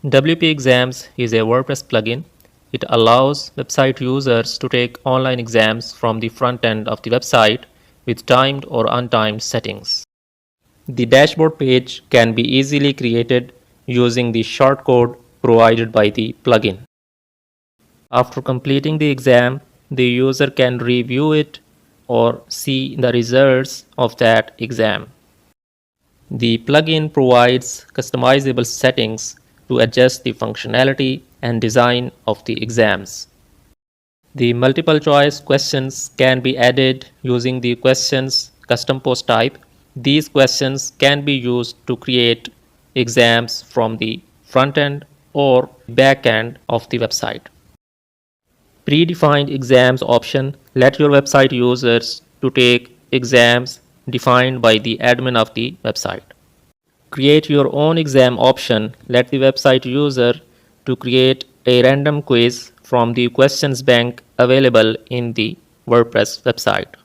WPExams is a WordPress plugin. It allows website users to take online exams from the front end of the website with timed or untimed settings. The dashboard page can be easily created using the shortcode provided by the plugin. After completing the exam, the user can review it or see the results of that exam. The plugin provides customizable settings to adjust the functionality and design of the exams. The multiple choice questions can be added using the questions custom post type. These questions can be used to create exams from the front end or back end of the website. Predefined exams option let your website users to take exams defined by the admin of the website. Create your own exam option let the website user to create a random quiz from the questions bank available in the WordPress website.